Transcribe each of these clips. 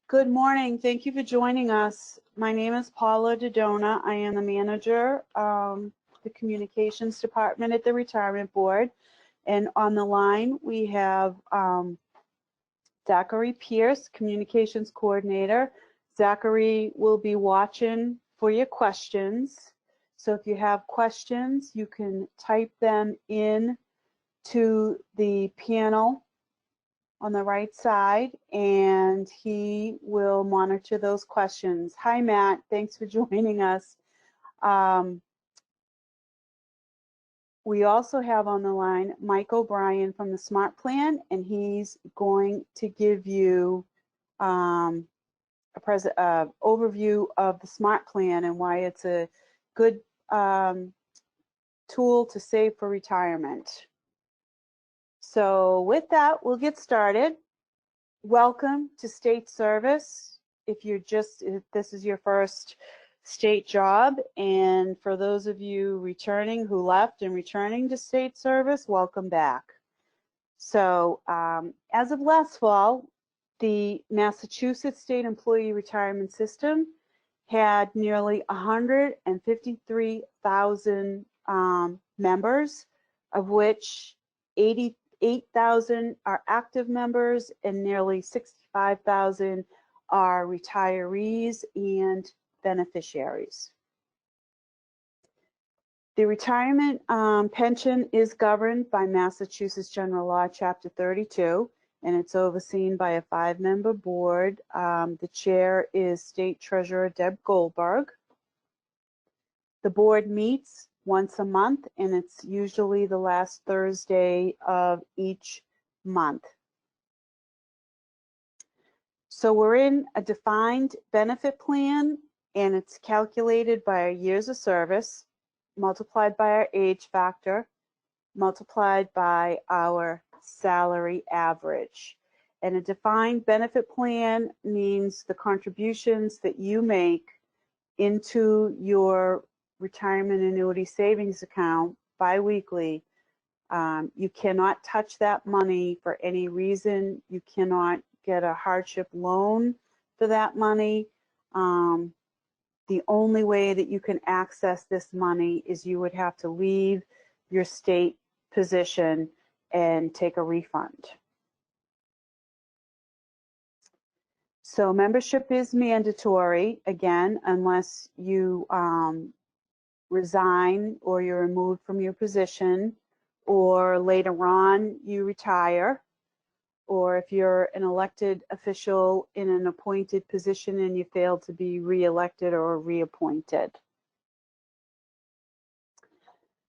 Good morning. Thank you for joining us. My name is Paula Dodona. I am the manager of the communications department at the Retirement Board. And on the line, we have Zachary Pierce, communications coordinator. Zachary will be watching for your questions. So if you have questions, you can type them in to the panel on the right side, and he will monitor those questions. Hi, Matt. Thanks for joining us. We also have on the line Mike O'Brien from the Smart Plan, and he's going to give you an overview of the Smart Plan and why it's a good tool to save for retirement. So with that, we'll get started. Welcome to state service. If this is your first state job, and for those of you returning who left and returning to state service, welcome back. So as of last fall, the Massachusetts State Employee Retirement System had nearly 153,000 members, of which 88,000 are active members and nearly 65,000 are retirees and beneficiaries. The retirement pension is governed by Massachusetts General Law, Chapter 32, and it's overseen by a 5-member board. The chair is State Treasurer Deb Goldberg. The board meets once a month, and it's usually the last Thursday of each month. So we're in a defined benefit plan, and it's calculated by our years of service, multiplied by our age factor, multiplied by our salary average. And a defined benefit plan means the contributions that you make into your retirement annuity savings account biweekly. You cannot touch that money for any reason. You cannot get a hardship loan for that money. The only way that you can access this money is you would have to leave your state position and take a refund. So membership is mandatory, again, unless you resign or you're removed from your position, or later on you retire, or if you're an elected official in an appointed position and you fail to be reelected or reappointed.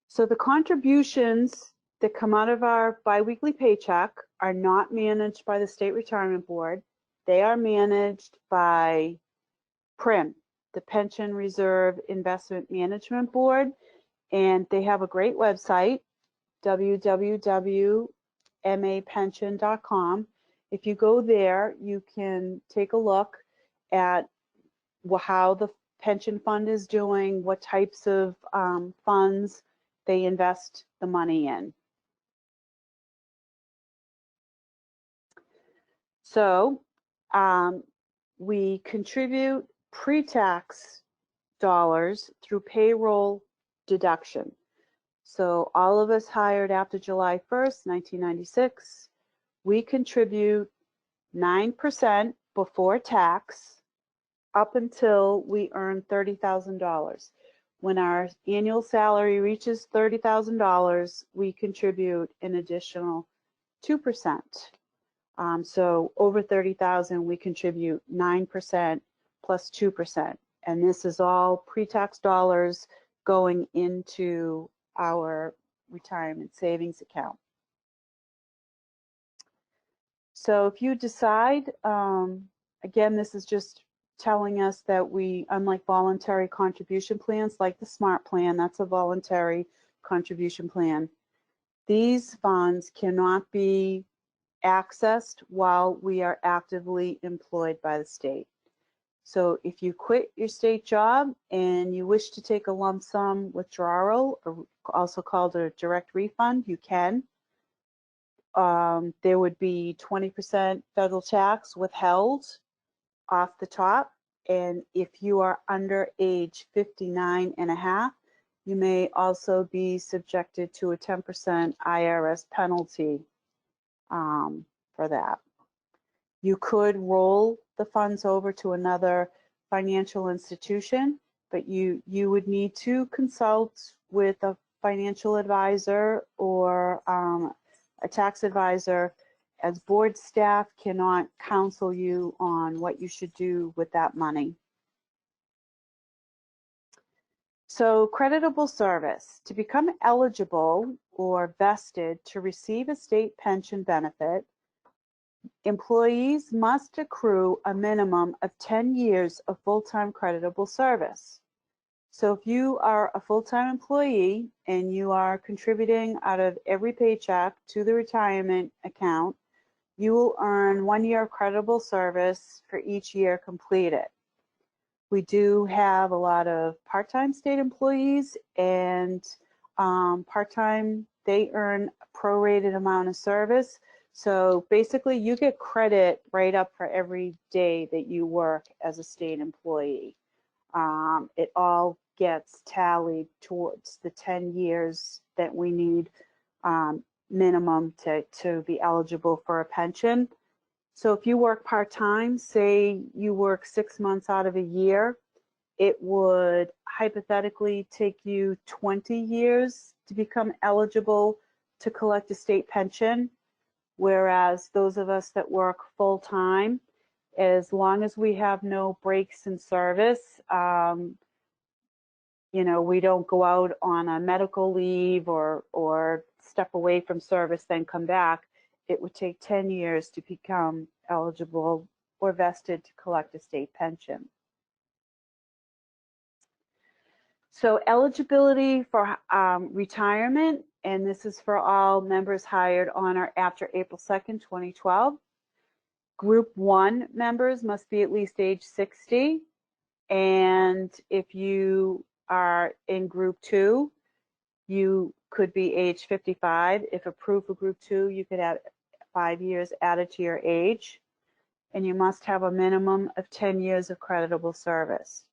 So the contributions that come out of our biweekly paycheck are not managed by the State Retirement Board. They are managed by PRIM, the Pension Reserve Investment Management Board, and they have a great website, www.mapension.com. If you go there, you can take a look at how the pension fund is doing, what types of funds they invest the money in. So we contribute pre-tax dollars through payroll deduction. So all of us hired after July 1st, 1996, we contribute 9% before tax up until we earn $30,000. When our annual salary reaches $30,000, we contribute an additional 2%. So over 30,000, we contribute 9% plus 2%. And this is all pre-tax dollars going into our retirement savings account. So if you decide, again, this is just telling us that we, unlike voluntary contribution plans like the Smart Plan, that's a voluntary contribution plan, these funds cannot be accessed while we are actively employed by the state. So if you quit your state job and you wish to take a lump sum withdrawal, or also called a direct refund, you can. There would be 20% federal tax withheld off the top. And if you are under age 59 and a half, you may also be subjected to a 10% IRS penalty for that. You could roll the funds over to another financial institution, but you would need to consult with a financial advisor or a tax advisor, as board staff cannot counsel you on what you should do with that money. So, creditable service. To become eligible or vested to receive a state pension benefit, employees must accrue a minimum of 10 years of full-time creditable service. So if you are a full-time employee and you are contributing out of every paycheck to the retirement account, you will earn 1 year of creditable service for each year completed. We do have a lot of part-time state employees, and part-time, they earn a prorated amount of service. So basically you get credit right up for every day that you work as a state employee. It all gets tallied towards the 10 years that we need minimum to be eligible for a pension. So if you work part-time, say you work 6 months out of a year, it would hypothetically take you 20 years to become eligible to collect a state pension, whereas those of us that work full-time, as long as we have no breaks in service, you know, we don't go out on a medical leave or step away from service, then come back, it would take 10 years to become eligible or vested to collect a state pension. So eligibility for retirement, and this is for all members hired on or after April 2nd, 2012. Group 1 members must be at least age 60, and if you are in Group 2, you could be age 55. If approved for Group 2, you could add 5 years added to your age, and you must have a minimum of 10 years of creditable service.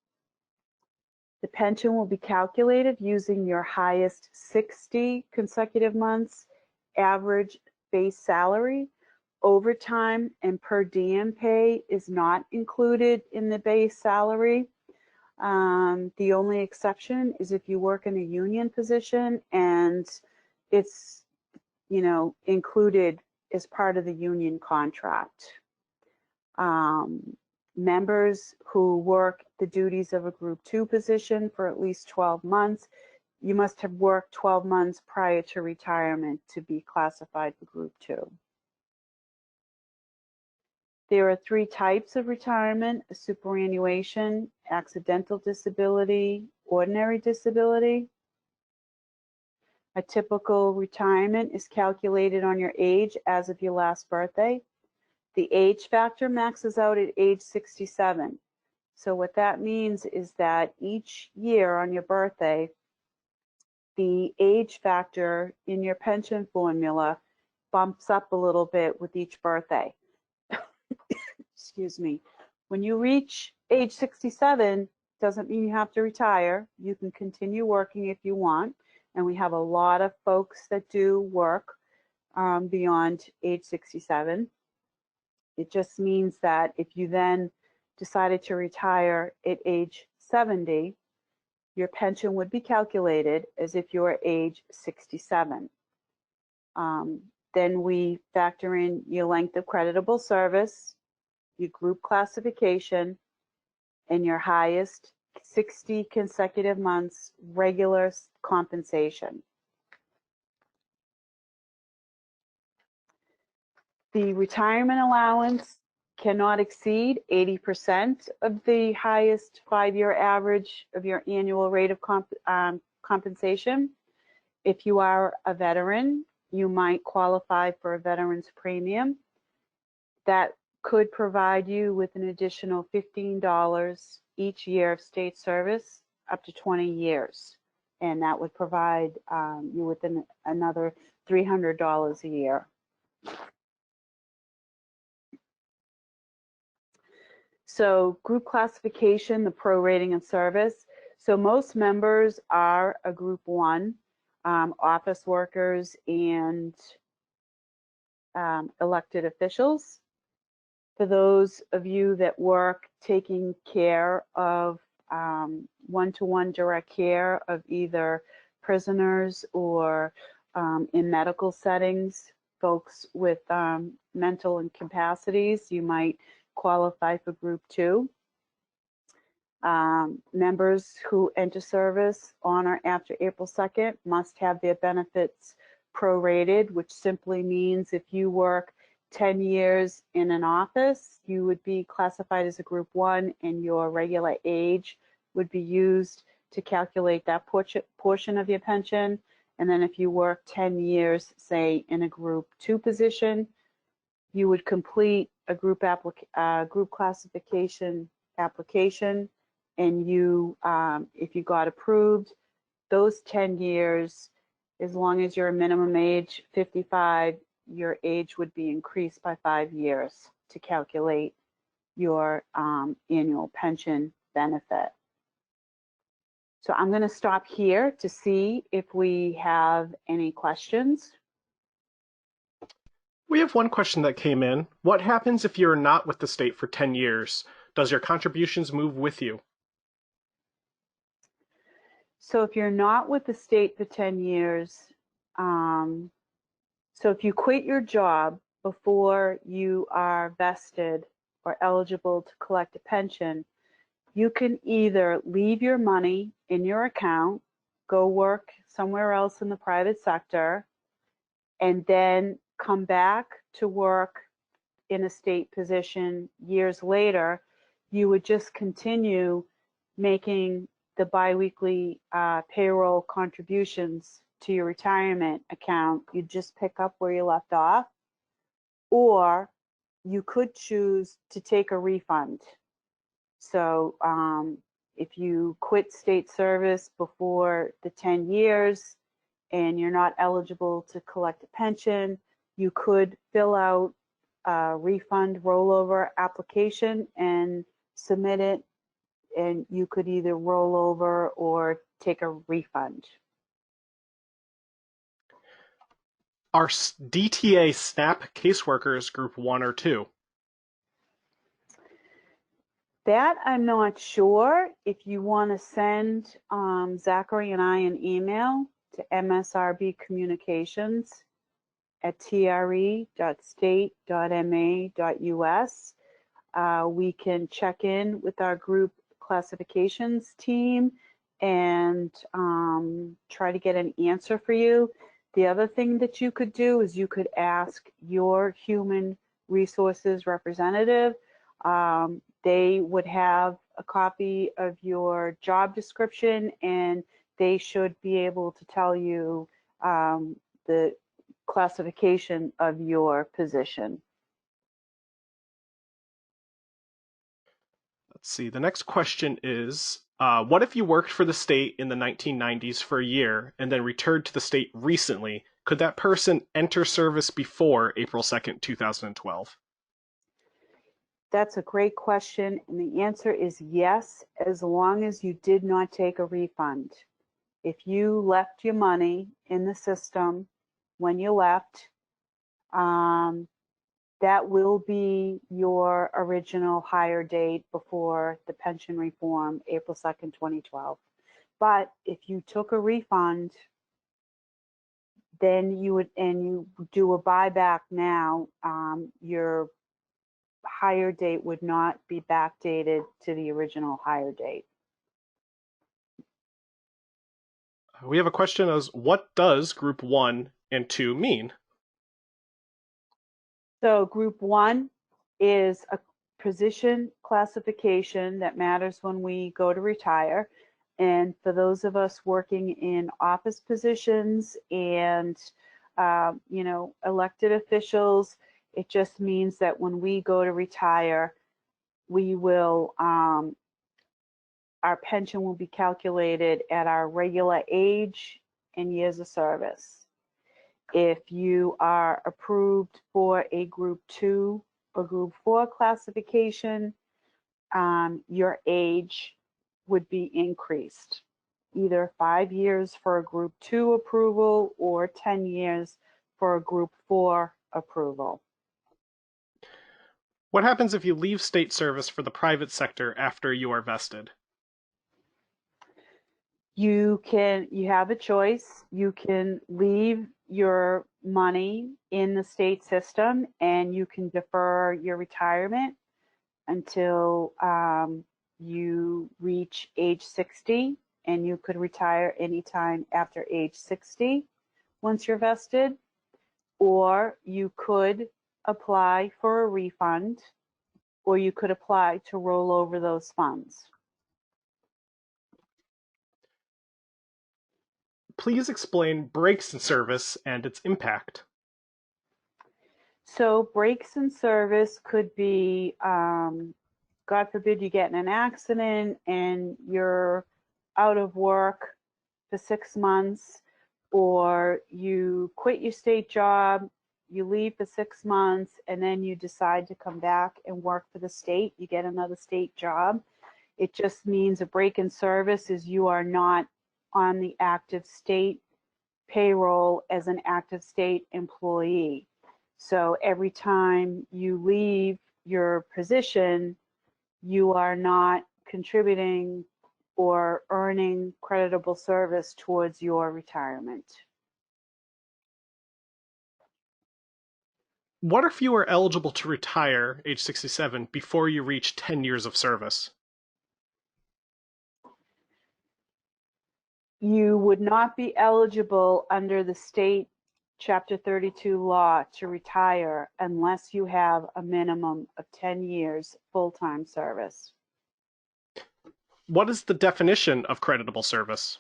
The pension will be calculated using your highest 60 consecutive months average base salary. Overtime and per diem pay is not included in the base salary. The only exception is if you work in a union position and it's, you know, included as part of the union contract. Members who work the duties of a Group 2 position for at least 12 months, you must have worked 12 months prior to retirement to be classified for Group 2. There are 3 types of retirement: a superannuation, accidental disability, ordinary disability. A typical retirement is calculated on your age as of your last birthday. The age factor maxes out at age 67. So what that means is that each year on your birthday, the age factor in your pension formula bumps up a little bit with each birthday. Excuse me. When you reach age 67, doesn't mean you have to retire. You can continue working if you want. And we have a lot of folks that do work beyond age 67. It just means that if you then decided to retire at age 70, your pension would be calculated as if you were age 67. Then we factor in your length of creditable service, your group classification, and your highest 60 consecutive months regular compensation. The retirement allowance cannot exceed 80% of the highest 5-year average of your annual rate of compensation. If you are a veteran, you might qualify for a veteran's premium. That could provide you with an additional $15 each year of state service up to 20 years. And that would provide you with another $300 a year. So group classification, the prorating and service. So most members are a group 1, office workers and elected officials. For those of you that work taking care of one-to-one direct care of either prisoners or in medical settings, folks with mental incapacities, you might qualify for group 2. Members who enter service on or after April 2nd must have their benefits prorated, which simply means if you work 10 years in an office, you would be classified as a group 1 and your regular age would be used to calculate that portion of your pension. And then if you work 10 years, say, in a group 2 position, you would complete a group classification application, and you, if you got approved, those 10 years, as long as you're a minimum age 55, your age would be increased by 5 years to calculate your annual pension benefit. So I'm going to stop here to see if we have any questions. We have one question that came in. What happens if you're not with the state for 10 years? Does your contributions move with you? So if you're not with the state for 10 years, so if you quit your job before you are vested or eligible to collect a pension, you can either leave your money in your account, go work somewhere else in the private sector, and then come back to work in a state position years later. You would just continue making the biweekly payroll contributions to your retirement account. You just pick up where you left off, or you could choose to take a refund. So if you quit state service before the 10 years and you're not eligible to collect a pension, you could fill out a refund rollover application and submit it, and you could either roll over or take a refund. Are DTA SNAP caseworkers group 1 or 2? That I'm not sure. If you want to send Zachary and I an email to msrbcommunications@tre.state.ma.us, we can check in with our group classifications team and try to get an answer for you. The other thing that you could do is you could ask your human resources representative. They would have a copy of your job description, and they should be able to tell you the classification of your position. Let's see. The next question is, what if you worked for the state in the 1990s for a year and then returned to the state recently? Could that person enter service before April 2nd, 2012? That's a great question, and the answer is yes, as long as you did not take a refund. If you left your money in the system when you left, that will be your original hire date before the pension reform, April 2nd, 2012. But if you took a refund, then you would, and you do a buyback now, your hire date would not be backdated to the original hire date. We have a question as, what does group 1 and 2 mean? So group 1 is a position classification that matters when we go to retire. And for those of us working in office positions and elected officials, it just means that when we go to retire, we will our pension will be calculated at our regular age and years of service. If you are approved for a group 2 or group 4 classification, your age would be increased, either 5 years for a Group 2 approval or 10 years for a Group 4 approval. What happens if you leave state service for the private sector after you are vested? You have a choice. You can leave your money in the state system and you can defer your retirement until you reach age 60, and you could retire anytime after age 60 once you're vested, or you could apply for a refund, or you could apply to roll over those funds. Please explain breaks in service and its impact. So breaks in service could be, God forbid you get in an accident and you're out of work for 6 months, or you quit your state job, you leave for 6 months, and then you decide to come back and work for the state. You get another state job. It just means a break in service is you are not on the active state payroll as an active state employee. So every time you leave your position, you are not contributing or earning creditable service towards your retirement. What if you are eligible to retire age 67 before you reach 10 years of service? You would not be eligible under the state Chapter 32 law to retire unless you have a minimum of 10 years full-time service. What is the definition of creditable service?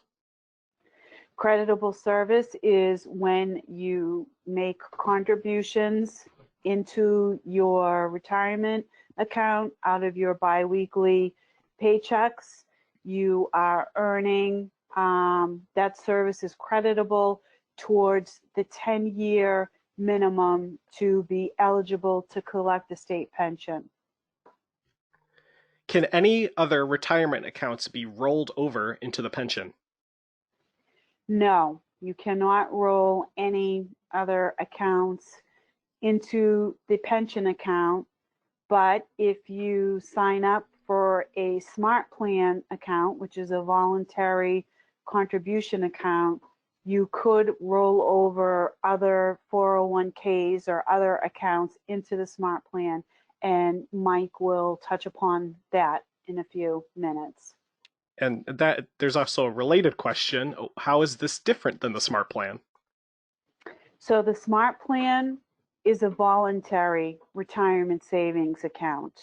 Creditable service is when you make contributions into your retirement account out of your biweekly paychecks. You are earning, that service is creditable towards the 10-year minimum to be eligible to collect a state pension. Can any other retirement accounts be rolled over into the pension? No, you cannot roll any other accounts into the pension account, but if you sign up for a smart plan account, which is a voluntary contribution account, you could roll over other 401ks or other accounts into the smart plan, and Mike will touch upon that in a few minutes. And that there's also a related question. How is this different than the SMART plan? So the smart plan is a voluntary retirement savings account.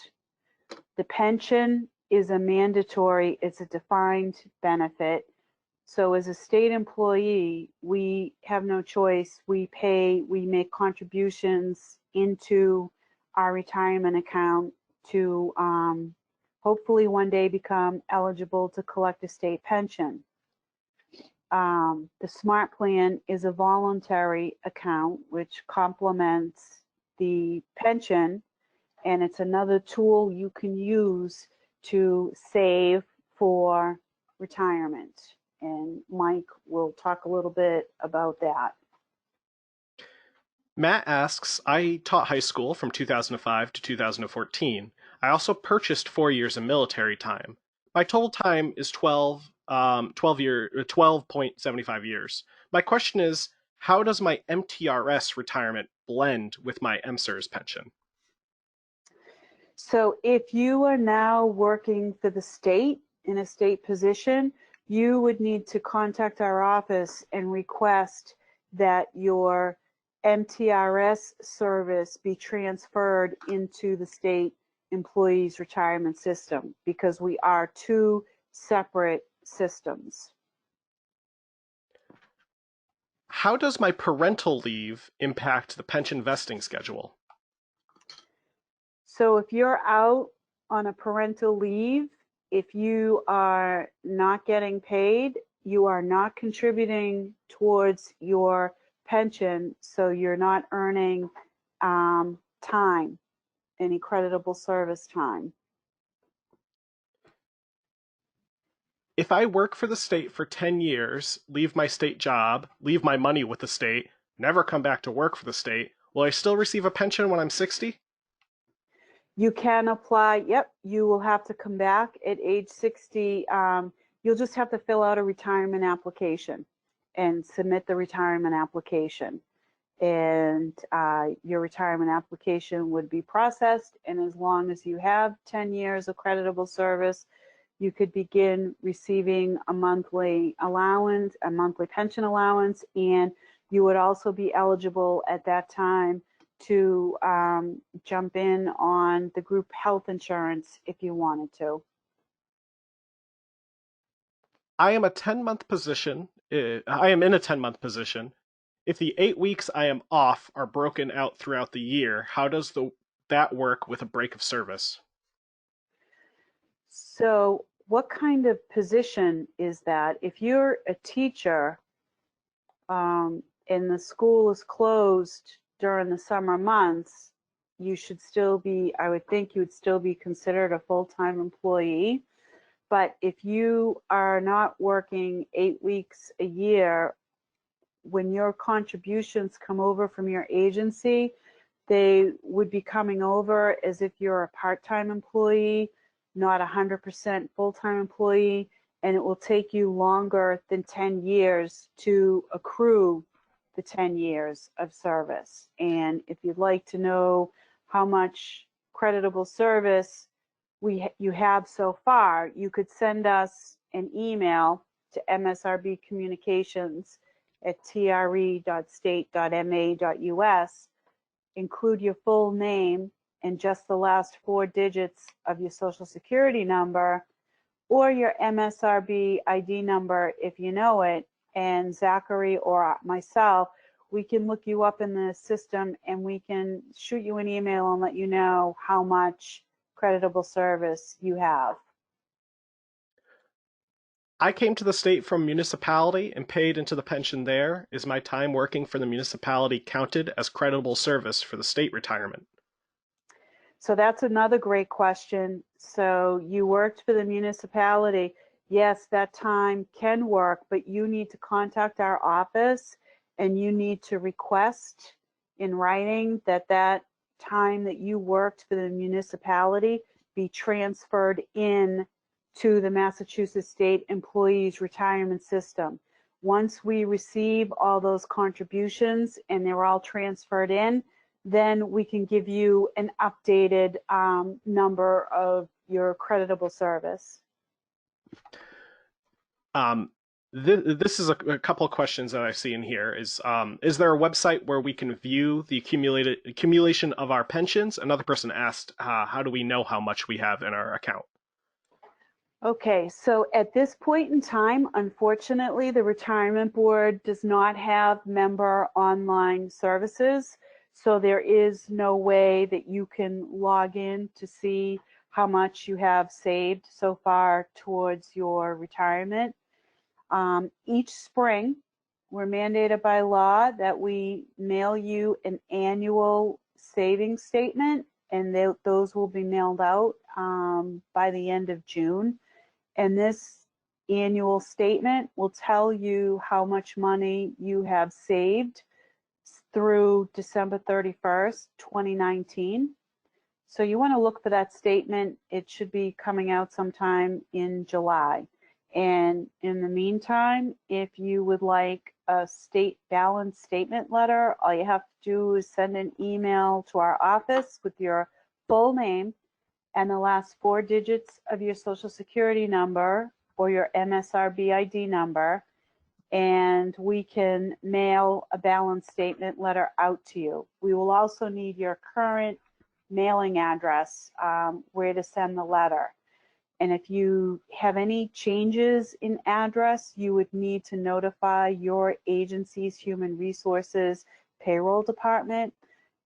The pension is a mandatory, it's a defined benefit. So as a state employee, we have no choice. We make contributions into our retirement account to hopefully one day become eligible to collect a state pension. The SMART plan is a voluntary account which complements the pension, and it's another tool you can use to save for retirement. And Mike will talk a little bit about that. Matt asks, I taught high school from 2005 to 2014. I also purchased 4 years of military time. My total time is 12.75 years. My question is, how does my MTRS retirement blend with my MSERS pension? So if you are now working for the state in a state position, you would need to contact our office and request that your MTRS service be transferred into the state employees retirement system, because we are two separate systems. How does my parental leave impact the pension vesting schedule? So if you're out on a parental leave, if you are not getting paid, you are not contributing towards your pension, so you're not earning time, any creditable service time. if I work for the state for 10 years, leave my state job, leave my money with the state, never come back to work for the state, will I still receive a pension when I'm 60? You can apply, yep, you will have to come back at age 60. You'll just have to fill out a retirement application and submit the retirement application. And your retirement application would be processed. And as long as you have 10 years of creditable service, you could begin receiving a monthly allowance, a monthly pension allowance, and you would also be eligible at that time to jump in on the group health insurance if you wanted to. I am a 10-month position. I am in a 10-month position. If the 8 weeks I am off are broken out throughout the year, how does that work with a break of service? So what kind of position is that? If you're a teacher and the school is closed during the summer months, you should still be, I would think you would still be considered a full-time employee. But if you are not working 8 weeks a year, when your contributions come over from your agency, they would be coming over as if you're a part-time employee, not 100% full-time employee, and it will take you longer than 10 years to accrue the 10 years of service. And if you'd like to know how much creditable service you have so far, you could send us an email to msrbcommunications@tre.state.ma.us, include your full name and just the last 4 digits of your social security number or your MSRB ID number if you know it, and Zachary or myself, we can look you up in the system and we can shoot you an email and let you know how much creditable service you have. I came to the state from municipality and paid into the pension there. Is my time working for the municipality counted as creditable service for the state retirement? So that's another great question. So you worked for the municipality. Yes, that time can work, but you need to contact our office and you need to request in writing that that time that you worked for the municipality be transferred in to the Massachusetts State Employees Retirement System. Once we receive all those contributions and they're all transferred in, then we can give you an updated number of your creditable service. This is a couple of questions that I see in here. Is there a website where we can view the accumulation of our pensions? Another person asked, how do we know how much we have in our account? Okay, so at this point in time, unfortunately, the Retirement Board does not have member online services. So there is no way that you can log in to see how much you have saved so far towards your retirement. Each spring, we're mandated by law that we mail you an annual savings statement, and those will be mailed out by the end of June. And this annual statement will tell you how much money you have saved through December 31st, 2019. So you want to look for that statement. It should be coming out sometime in July. And in the meantime, if you would like a state balance statement letter, all you have to do is send an email to our office with your full name and the last 4 digits of your social security number or your MSRB ID number, and we can mail a balance statement letter out to you. We will also need your current mailing address where to send the letter. And if you have any changes in address, you would need to notify your agency's Human Resources Payroll Department,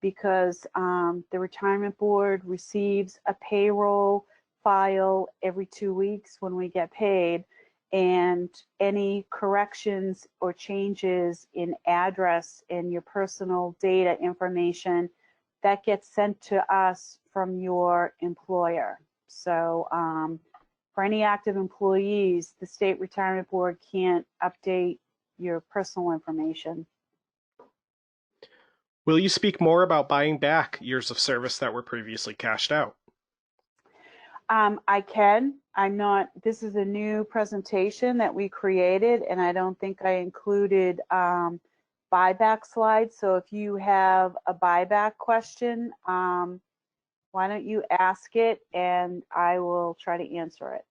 because the Retirement Board receives a payroll file every 2 weeks when we get paid, and any corrections or changes in address and your personal data information, that gets sent to us from your employer. So For any active employees, the State Retirement Board can't update your personal information. Will you speak more about buying back years of service that were previously cashed out? I can. I'm not, this is a new presentation that we created, and I don't think I included buyback slides. So if you have a buyback question, why don't you ask it and I will try to answer it.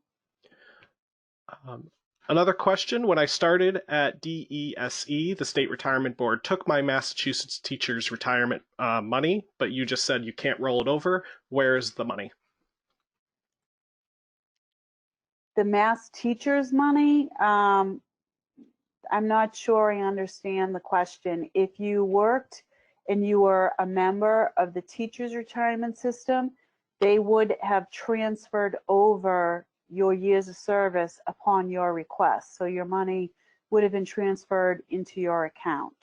Another question, when I started at DESE, the State Retirement Board took my Massachusetts teachers' retirement money, but you just said you can't roll it over. Where's the money? The Mass teachers' money, I'm not sure I understand the question. If you worked and you were a member of the teachers' retirement system, they would have transferred over your years of service upon your request. So your money would have been transferred into your account.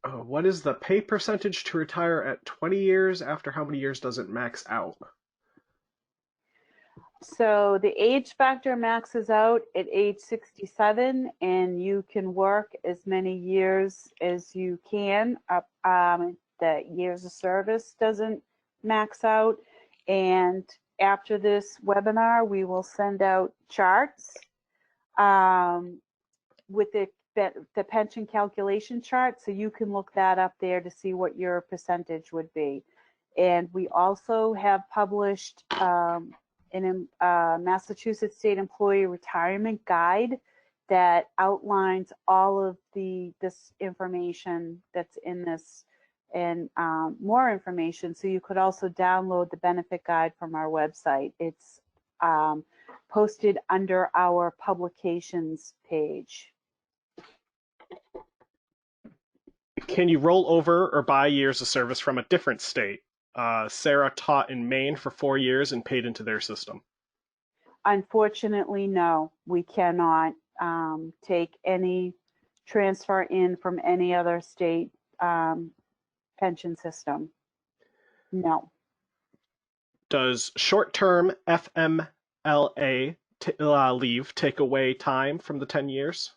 What is the pay percentage to retire at 20 years? After how many years does it max out? So the age factor maxes out at age 67, and you can work as many years as you can. The years of service doesn't max out. And after this webinar, we will send out charts with the pension calculation chart, so you can look that up there to see what your percentage would be. And we also have published in a Massachusetts State Employee Retirement Guide that outlines all of this information that's in this, and more information. So you could also download the benefit guide from our website. It's posted under our publications page. Can you roll over or buy years of service from a different state? Sarah taught in Maine for 4 years and paid into their system. Unfortunately, no, we cannot take any transfer in from any other state pension system. No. Does short-term FMLA leave take away time from the 10 years?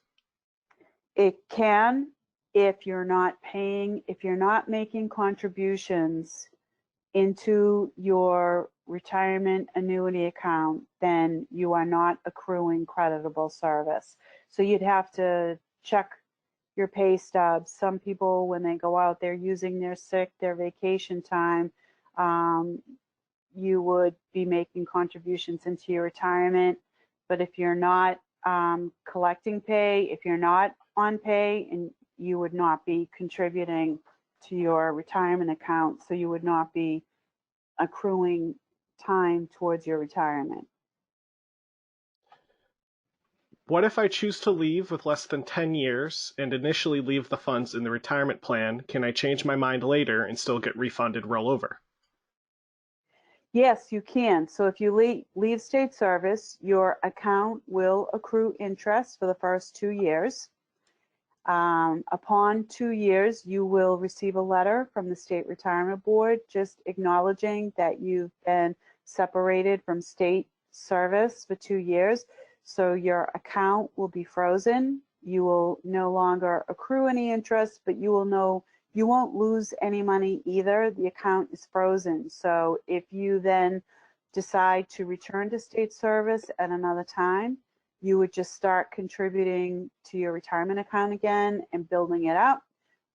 It can, if you're not paying, if you're not making contributions into your retirement annuity account, then you are not accruing creditable service. So you'd have to check your pay stubs. Some people, when they go out, they're using their sick, their vacation time. You would be making contributions into your retirement. But if you're not collecting pay, if you're not on pay, and you would not be contributing to your retirement account, so you would not be accruing time towards your retirement. What if I choose to leave with less than 10 years and initially leave the funds in the retirement plan? Can I change my mind later and still get refunded rollover? Yes, you can. So if you leave state service, your account will accrue interest for the first 2 years. Upon 2 years, you will receive a letter from the State Retirement Board just acknowledging that you've been separated from state service for 2 years. So your account will be frozen. You will no longer accrue any interest, but you won't lose any money either. The account is frozen. So if you then decide to return to state service at another time, you would just start contributing to your retirement account again and building it up.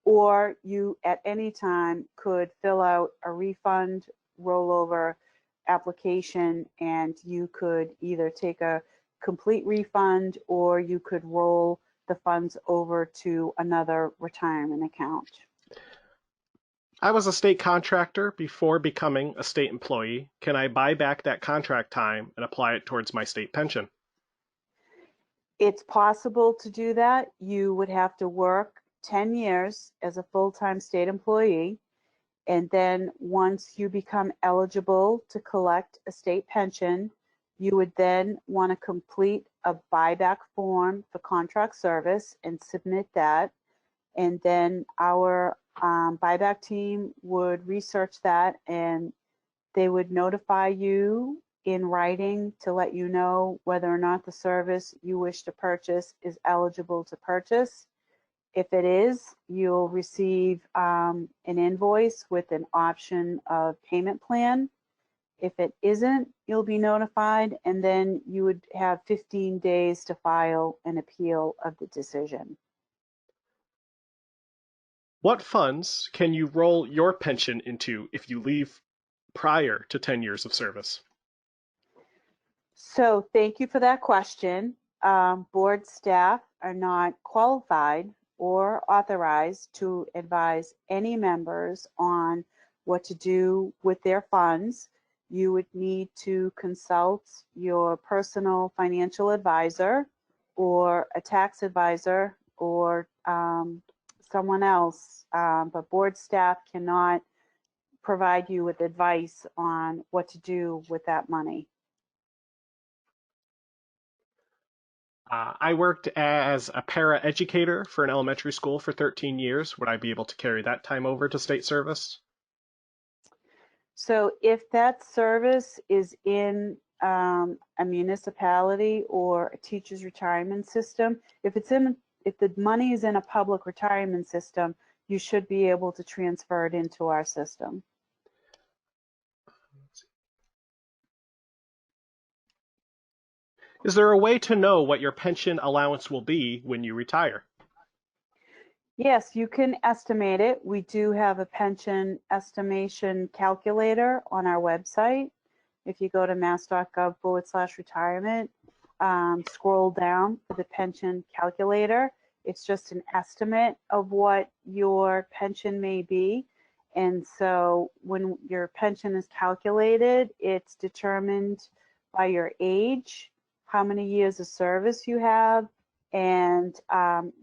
Or you at any time could fill out a refund rollover application, and you could either take a complete refund or you could roll the funds over to another retirement account. I was a state contractor before becoming a state employee. Can I buy back that contract time and apply it towards my state pension? It's possible to do that. You would have to work 10 years as a full-time state employee, and then once you become eligible to collect a state pension, you would then want to complete a buyback form for contract service and submit that, and then our buyback team would research that and They would notify you in writing to let you know whether or not the service you wish to purchase is eligible to purchase. If it is, you'll receive an invoice with an option of payment plan. If it isn't, you'll be notified, and then you would have 15 days to file an appeal of the decision. What funds can you roll your pension into if you leave prior to 10 years of service? So thank you for that question. Board staff are not qualified or authorized to advise any members on what to do with their funds. You would need to consult your personal financial advisor or a tax advisor or someone else, but board staff cannot provide you with advice on what to do with that money. I worked as a para-educator for an elementary school for 13 years. Would I be able to carry that time over to state service? So if that service is in a municipality or a teacher's retirement system, if the money is in a public retirement system, you should be able to transfer it into our system. Is there a way to know what your pension allowance will be when you retire? Yes, you can estimate it. We do have a pension estimation calculator on our website. If you go to mass.gov/retirement, scroll down to the pension calculator. It's just an estimate of what your pension may be. And so when your pension is calculated, it's determined by your age, how many years of service you have, and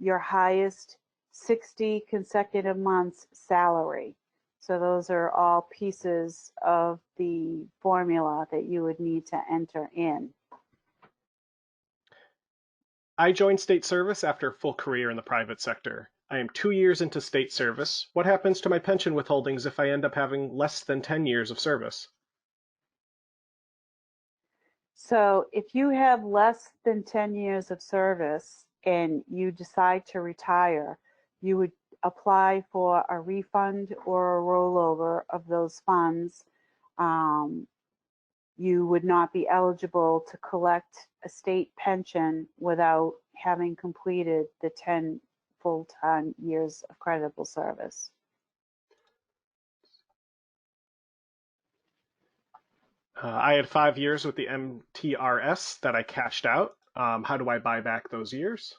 your highest 60 consecutive months salary. So those are all pieces of the formula that you would need to enter in. I joined state service after a full career in the private sector. I am 2 years into state service. What happens to my pension withholdings if I end up having less than 10 years of service? So if you have less than 10 years of service and you decide to retire, you would apply for a refund or a rollover of those funds. You would not be eligible to collect a state pension without having completed the 10 full-time years of creditable service. I had 5 years with the MTRS that I cashed out. How do I buy back those years?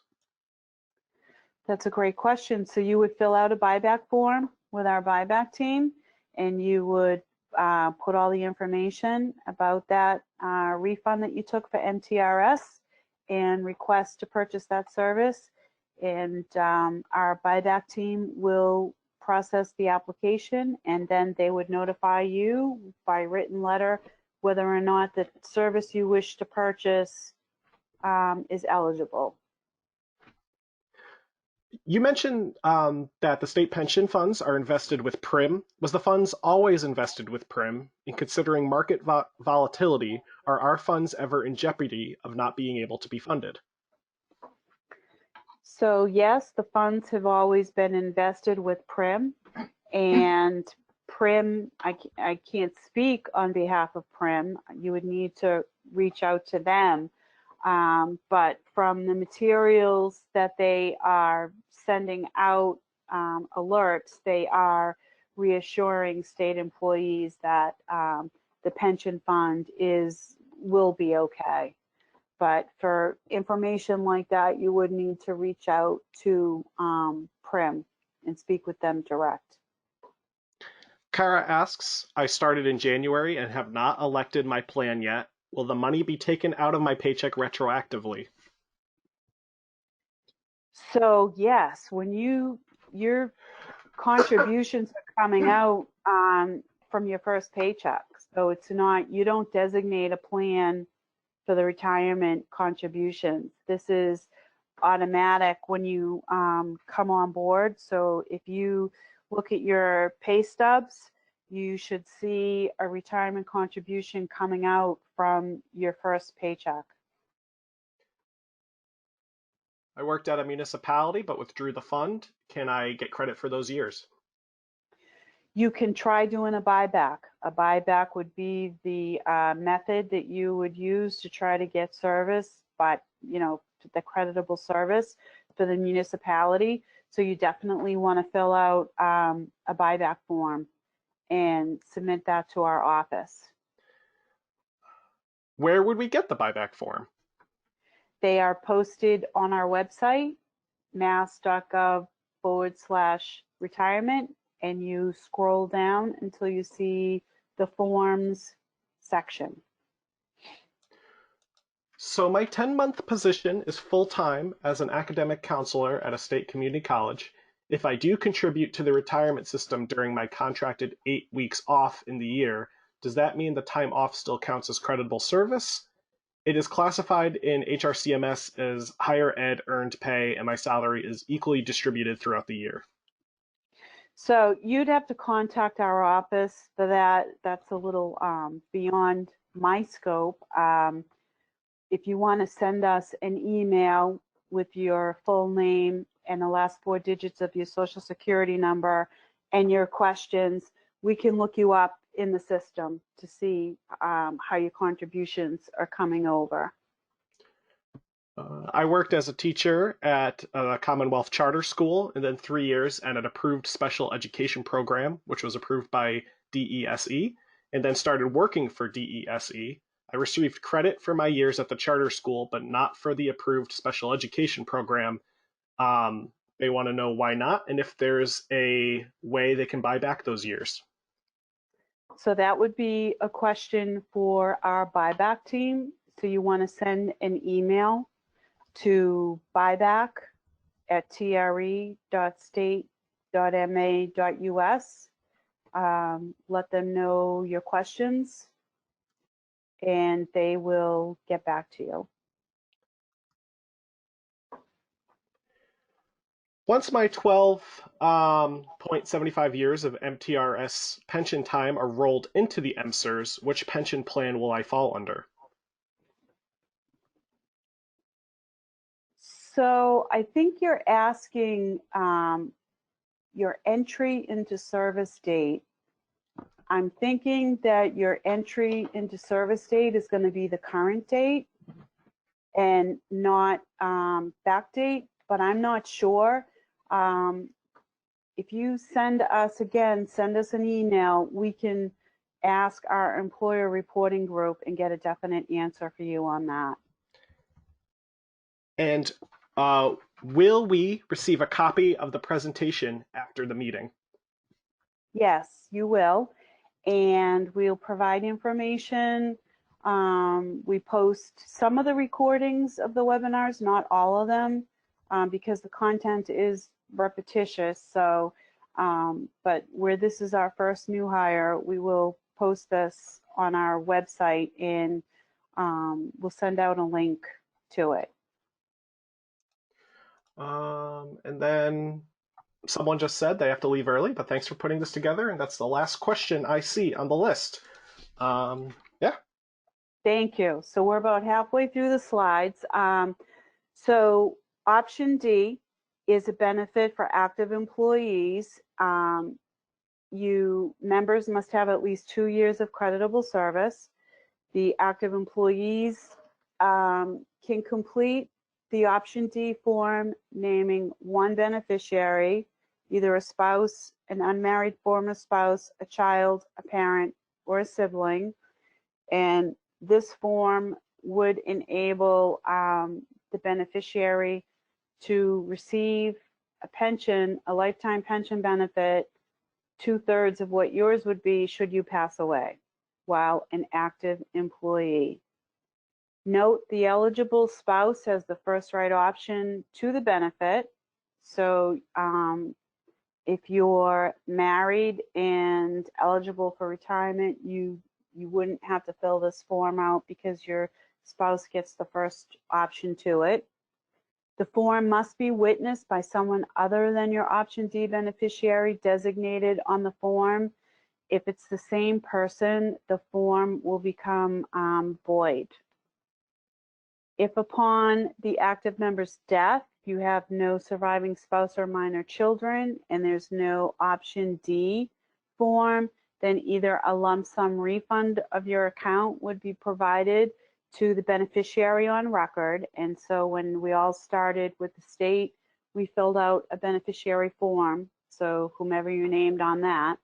That's a great question. So you would fill out a buyback form with our buyback team, and you would put all the information about that refund that you took for MTRS and request to purchase that service. And our buyback team will process the application, and then they would notify you by written letter whether or not the service you wish to purchase is eligible. You mentioned that the state pension funds are invested with PRIM. Was the funds always invested with PRIM? And considering market volatility, are our funds ever in jeopardy of not being able to be funded? So yes, the funds have always been invested with PRIM, and PRIM, I can't speak on behalf of PRIM. You would need to reach out to them. But from the materials that they are sending out alerts, they are reassuring state employees that the pension fund will be okay. But for information like that, you would need to reach out to PRIM and speak with them direct. Kara asks, I started in January and have not elected my plan yet. Will the money be taken out of my paycheck retroactively? So yes, when your contributions are coming out from your first paycheck. So it's not, you don't designate a plan for the retirement contributions. This is automatic when you come on board. So if you look at your pay stubs, you should see a retirement contribution coming out from your first paycheck. I worked at a municipality but withdrew the fund. Can I get credit for those years? You can try doing a buyback. A buyback would be the method that you would use to try to get service, but the creditable service for the municipality. So you definitely want to fill out a buyback form and submit that to our office. Where would we get the buyback form? They are posted on our website, mass.gov/retirement, and you scroll down until you see the forms section. So my 10-month position is full-time as an academic counselor at a state community college. If I do contribute to the retirement system during my contracted 8 weeks off in the year, does that mean the time off still counts as creditable service? It is classified in HRCMS as higher ed earned pay, and my salary is equally distributed throughout the year. So you'd have to contact our office for that. That's a little beyond my scope. If you want to send us an email with your full name and the last 4 digits of your social security number and your questions, we can look you up in the system to see how your contributions are coming over. I worked as a teacher at a Commonwealth charter school and then 3 years at an approved special education program, which was approved by DESE, and then started working for DESE. I received credit for my years at the charter school, but not for the approved special education program. They want to know why not, and if there's a way they can buy back those years. So that would be a question for our buyback team. So you want to send an email to buyback@tre.state.ma.us. Let them know your questions, and they will get back to you. Once my 12.75 years of MTRS pension time are rolled into the MSERS, which pension plan will I fall under? So I think you're asking your entry into service date. I'm thinking that your entry into service date is going to be the current date and not back date, but I'm not sure. If you send us an email, we can ask our employer reporting group and get a definite answer for you on that. And will we receive a copy of the presentation after the meeting? Yes, you will. And we'll provide information. We post some of the recordings of the webinars, not all of them, because the content is repetitious. So, but where this is our first new hire, we will post this on our website and we'll send out a link to it. And then someone just said they have to leave early, but thanks for putting this together. And that's the last question I see on the list. Yeah. Thank you. So we're about halfway through the slides. So option D is a benefit for active employees. Members must have at least 2 years of creditable service. The active employees can complete the option D form naming one beneficiary, either a spouse, an unmarried former spouse, a child, a parent, or a sibling. And this form would enable the beneficiary to receive a pension, a lifetime pension benefit, 2/3 of what yours would be should you pass away while an active employee. Note the eligible spouse has the first right option to the benefit. So if you're married and eligible for retirement, you wouldn't have to fill this form out because your spouse gets the first option to it. The form must be witnessed by someone other than your option D beneficiary designated on the form. If it's the same person, the form will become void. If upon the active member's death, you have no surviving spouse or minor children, and there's no option D form, then either a lump sum refund of your account would be provided to the beneficiary on record. And so when we all started with the state, we filled out a beneficiary form, so whomever you named on that,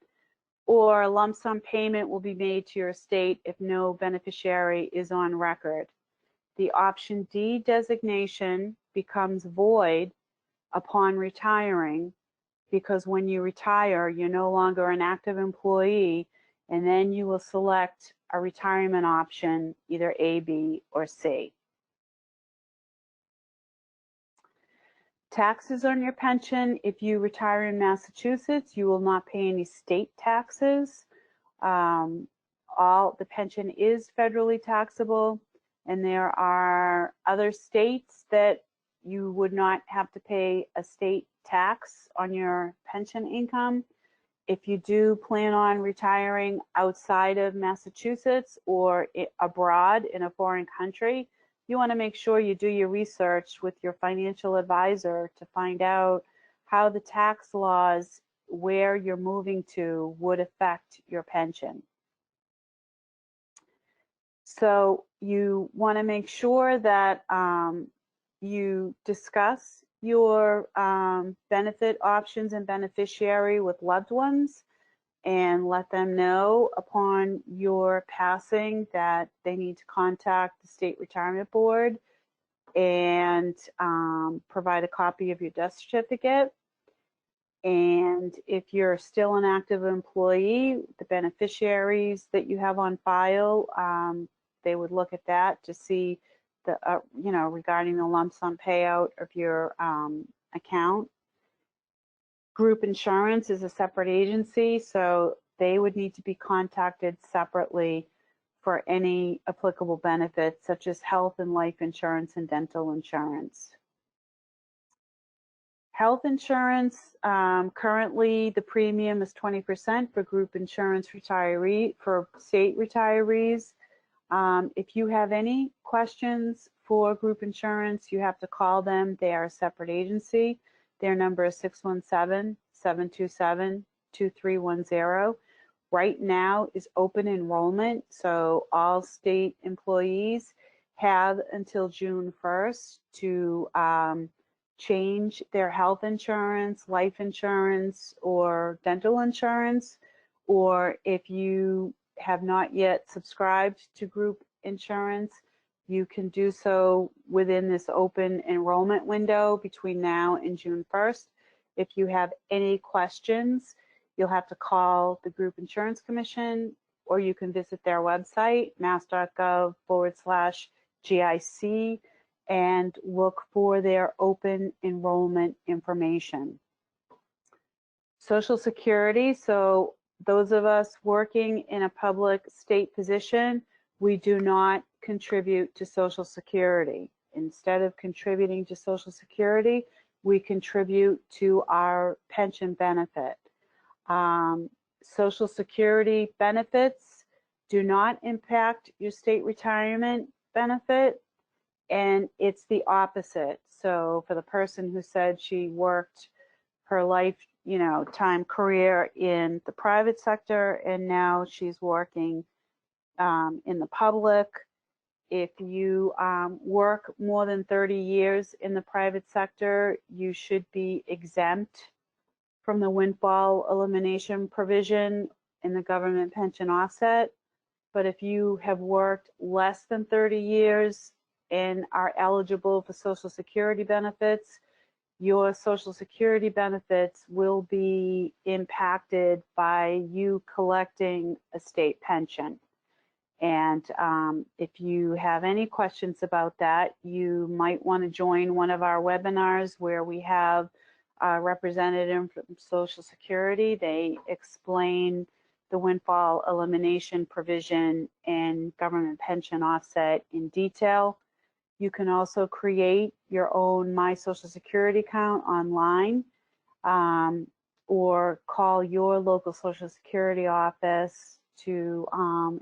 or a lump sum payment will be made to your estate if no beneficiary is on record. The option D designation becomes void upon retiring, because when you retire, you're no longer an active employee, and then you will select a retirement option, either A, B, or C. Taxes on your pension. If you retire in Massachusetts, you will not pay any state taxes. The pension is federally taxable, and there are other states that you would not have to pay a state tax on your pension income. If you do plan on retiring outside of Massachusetts or abroad in a foreign country, you want to make sure you do your research with your financial advisor to find out how the tax laws where you're moving to would affect your pension. So you want to make sure that you discuss your benefit options and beneficiary with loved ones, and let them know upon your passing that they need to contact the State Retirement Board and provide a copy of your death certificate. And if you're still an active employee, the beneficiaries that you have on file, they would look at that to see the, regarding the lump sum payout of your account. Group insurance is a separate agency, so they would need to be contacted separately for any applicable benefits, such as health and life insurance and dental insurance. Health insurance, currently the premium is 20% for group insurance for state retirees. If you have any questions for group insurance, you have to call them. They are a separate agency. Their number is 617-727-2310. Right now is open enrollment, so all state employees have until June 1st to change their health insurance, life insurance, or dental insurance. Or if you have not yet subscribed to group insurance, you can do so within this open enrollment window between now and June 1st. If you have any questions, you'll have to call the Group Insurance Commission, or you can visit their website, mass.gov/GIC, and look for their open enrollment information. Social Security, so those of us working in a public state position, we do not contribute to Social Security. Instead of contributing to Social Security, we contribute to our pension benefit. Social Security benefits do not impact your state retirement benefit, and it's the opposite. So for the person who said she worked her time career in the private sector and now she's working in the public, if you work more than 30 years in the private sector, you should be exempt from the windfall elimination provision in the government pension offset. But if you have worked less than 30 years and are eligible for Social Security benefits, your Social Security benefits will be impacted by you collecting a state pension. And if you have any questions about that, you might want to join one of our webinars where we have a representative from Social Security. They explain the windfall elimination provision and government pension offset in detail. You can also create your own My Social Security account online. or call your local Social Security office to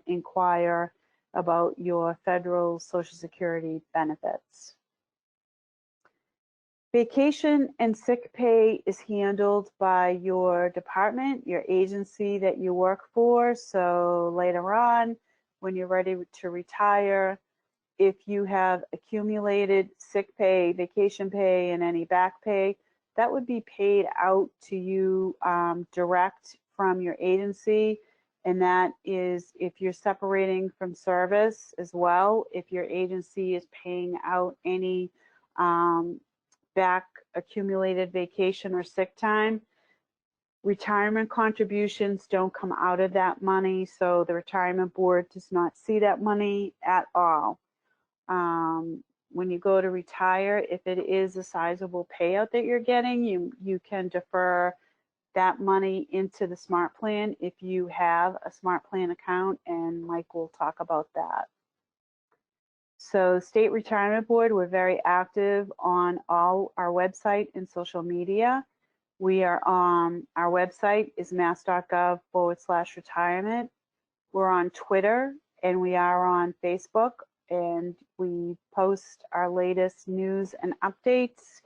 inquire about your federal Social Security benefits. Vacation and sick pay is handled by your department, your agency that you work for. So later on, when you're ready to retire, if you have accumulated sick pay, vacation pay, and any back pay, that would be paid out to you direct from your agency. And that is if you're separating from service as well, if your agency is paying out any back accumulated vacation or sick time. Retirement contributions don't come out of that money, so the retirement board does not see that money at all. When you go to retire, if it is a sizable payout that you're getting, you can defer that money into the Smart Plan if you have a Smart Plan account, and Mike will talk about that. So State Retirement Board, we're very active on all our website and social media. We are on, our website is mass.gov/retirement. We're on Twitter and we are on Facebook, and we post our latest news and updates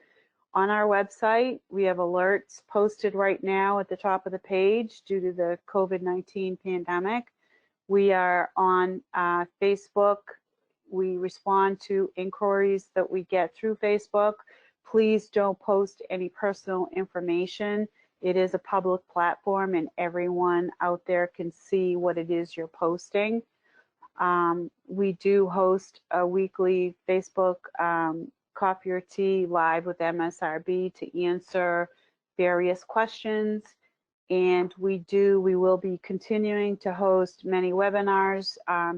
on our website. We have alerts posted right now at the top of the page due to the COVID-19 pandemic. We are on Facebook. We respond to inquiries that we get through Facebook. Please don't post any personal information. It is a public platform and everyone out there can see what it is you're posting. We do host a weekly Facebook Coffee or Tea live with MSRB to answer various questions. And we will be continuing to host many webinars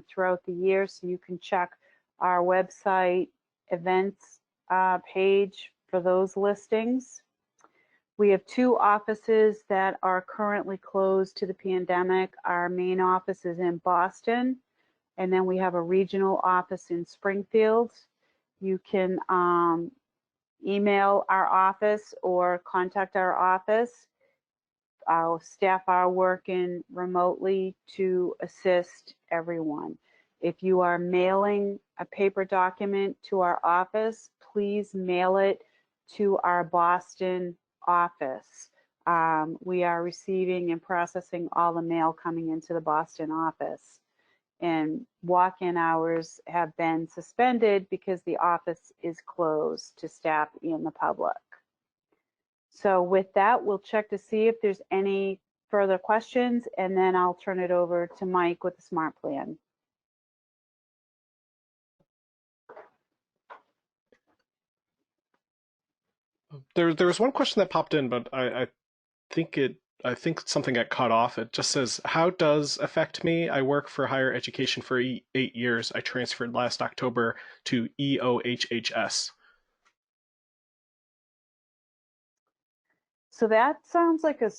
throughout the year, so you can check our website events page for those listings. We have 2 offices that are currently closed to the pandemic. Our main office is in Boston, and then we have a regional office in Springfield. You can email our office or contact our office. Our staff are working remotely to assist everyone. If you are mailing a paper document to our office, please mail it to our Boston office. We are receiving and processing all the mail coming into the Boston office. And walk-in hours have been suspended because the office is closed to staff and the public. So with that, we'll check to see if there's any further questions, and then I'll turn it over to Mike with the Smart Plan. There was one question that popped in, but I think something got cut off. It just says, how does affect me? I work for higher education for 8 years. I transferred last October to EOHHS. So that sounds like a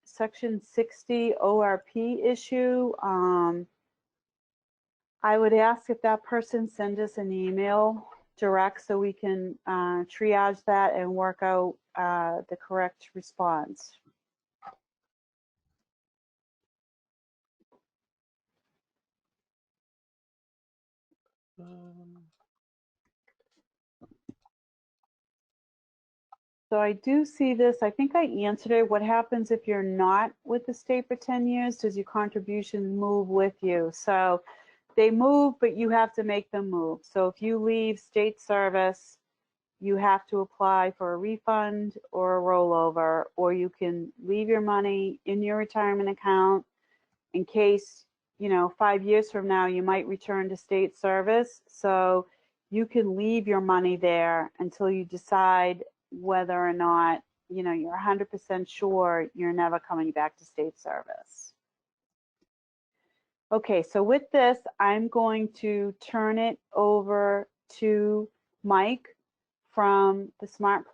Section 60 ORP issue. I would ask if that person send us an email direct so we can triage that and work out the correct response. So I do see this. I think I answered it. What happens if you're not with the state for 10 years? Does your contributions move with you? So they move, but you have to make them move. So if you leave state service, you have to apply for a refund or a rollover, or you can leave your money in your retirement account in case, 5 years from now, you might return to state service. So you can leave your money there until you decide whether or not, you're 100% sure you're never coming back to state service. Okay, so with this, I'm going to turn it over to Mike from the Smart